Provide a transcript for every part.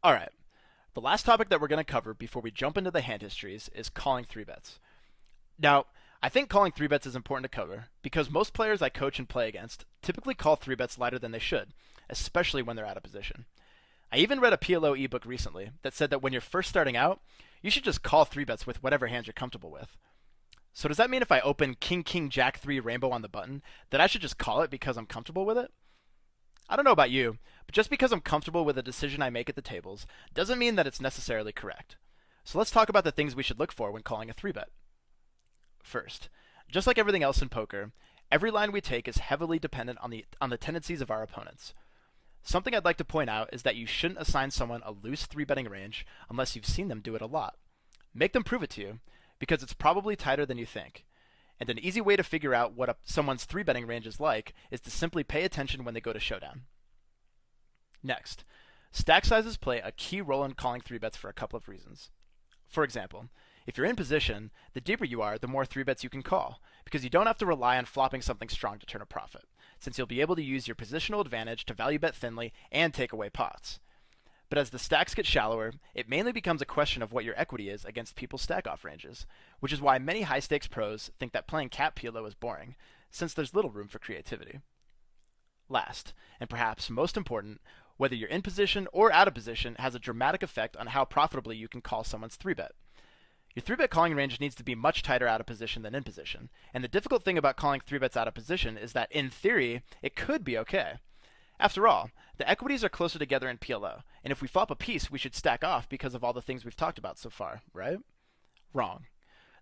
Alright, the last topic that we're going to cover before we jump into the hand histories is calling 3-bets. Now, I think calling 3-bets is important to cover because most players I coach and play against typically call 3-bets lighter than they should, especially when they're out of position. I even read a PLO ebook recently that said that when you're first starting out, you should just call 3-bets with whatever hands you're comfortable with. So does that mean if I open King King Jack 3 Rainbow on the button, that I should just call it because I'm comfortable with it? I don't know about you, but just because I'm comfortable with a decision I make at the tables doesn't mean that it's necessarily correct. So let's talk about the things we should look for when calling a 3-bet. First, just like everything else in poker, every line we take is heavily dependent on the tendencies of our opponents. Something I'd like to point out is that you shouldn't assign someone a loose 3-betting range unless you've seen them do it a lot. Make them prove it to you, because it's probably tighter than you think. And an easy way to figure out what someone's 3-betting range is like is to simply pay attention when they go to showdown. Next, stack sizes play a key role in calling 3-bets for a couple of reasons. For example, if you're in position, the deeper you are, the more 3-bets you can call, because you don't have to rely on flopping something strong to turn a profit, since you'll be able to use your positional advantage to value bet thinly and take away pots. But as the stacks get shallower, it mainly becomes a question of what your equity is against people's stack-off ranges, which is why many high-stakes pros think that playing cap PLO is boring, since there's little room for creativity. Last, and perhaps most important, whether you're in position or out of position has a dramatic effect on how profitably you can call someone's 3-bet. Your 3-bet calling range needs to be much tighter out of position than in position, and the difficult thing about calling 3-bets out of position is that, in theory, it could be okay. After all, the equities are closer together in PLO, and if we flop a piece, we should stack off because of all the things we've talked about so far, right? Wrong.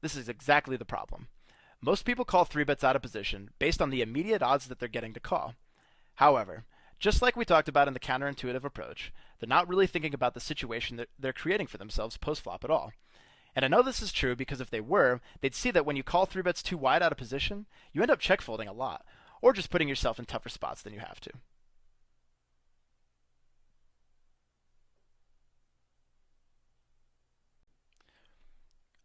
This is exactly the problem. Most people call 3-bets out of position based on the immediate odds that they're getting to call. However, just like we talked about in the counterintuitive approach, they're not really thinking about the situation that they're creating for themselves post-flop at all. And I know this is true because if they were, they'd see that when you call 3-bets too wide out of position, you end up check folding a lot, or just putting yourself in tougher spots than you have to.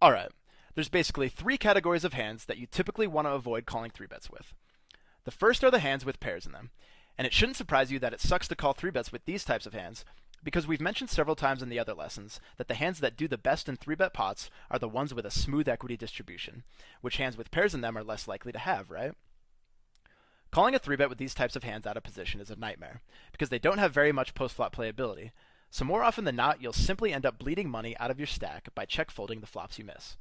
Alright, there's basically three categories of hands that you typically want to avoid calling 3-bets with. The first are the hands with pairs in them, and it shouldn't surprise you that it sucks to call 3-bets with these types of hands, because we've mentioned several times in the other lessons that the hands that do the best in 3-bet pots are the ones with a smooth equity distribution, which hands with pairs in them are less likely to have, right? Calling a 3-bet with these types of hands out of position is a nightmare, because they don't have very much post-flop playability, so more often than not, you'll simply end up bleeding money out of your stack by check folding the flops you miss.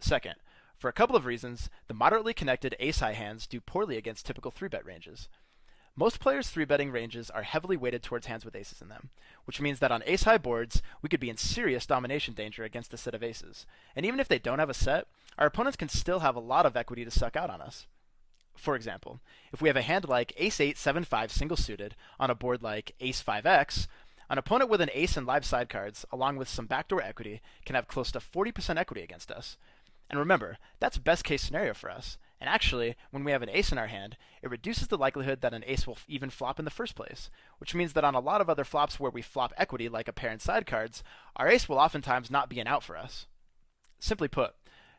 Second, for a couple of reasons, the moderately connected ace-high hands do poorly against typical 3-bet ranges. Most players' 3-betting ranges are heavily weighted towards hands with aces in them, which means that on ace-high boards, we could be in serious domination danger against a set of aces. And even if they don't have a set, our opponents can still have a lot of equity to suck out on us. For example, if we have a hand like ace-8, 7-5 single-suited on a board like ace-5x, an opponent with an ace and live sidecards, along with some backdoor equity, can have close to 40% equity against us. And remember, that's best case scenario for us. And actually, when we have an ace in our hand, it reduces the likelihood that an ace will even flop in the first place, which means that on a lot of other flops where we flop equity, like a pair and sidecards, our ace will oftentimes not be an out for us. Simply put,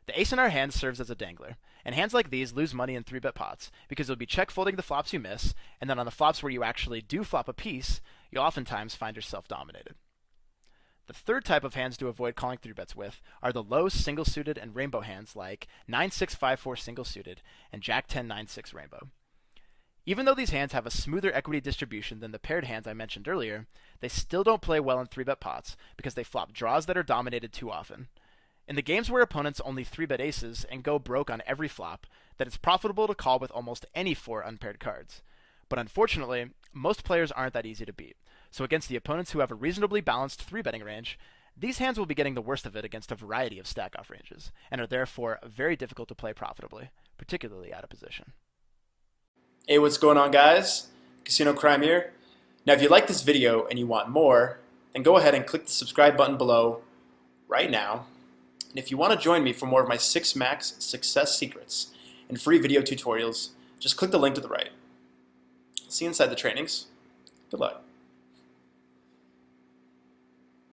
the ace in our hand serves as a dangler, and hands like these lose money in 3-bet pots because you'll be check folding the flops you miss, and then on the flops where you actually do flop a piece, you'll oftentimes find yourself dominated. The third type of hands to avoid calling 3-bets with are the low single-suited and rainbow hands like 9-6-5-4 single-suited and Jack-10 9-6 rainbow. Even though these hands have a smoother equity distribution than the paired hands I mentioned earlier, they still don't play well in 3-bet pots because they flop draws that are dominated too often. In the games where opponents only 3-bet aces and go broke on every flop, that it's profitable to call with almost any 4 unpaired cards. But unfortunately, most players aren't that easy to beat. So against the opponents who have a reasonably balanced 3-betting range, these hands will be getting the worst of it against a variety of stack-off ranges, and are therefore very difficult to play profitably, particularly out of position. Hey, what's going on, guys? Casino Crime here. Now, if you like this video and you want more, then go ahead and click the subscribe button below right now. And if you want to join me for more of my 6 max success secrets and free video tutorials, just click the link to the right. See you inside the trainings. Good luck.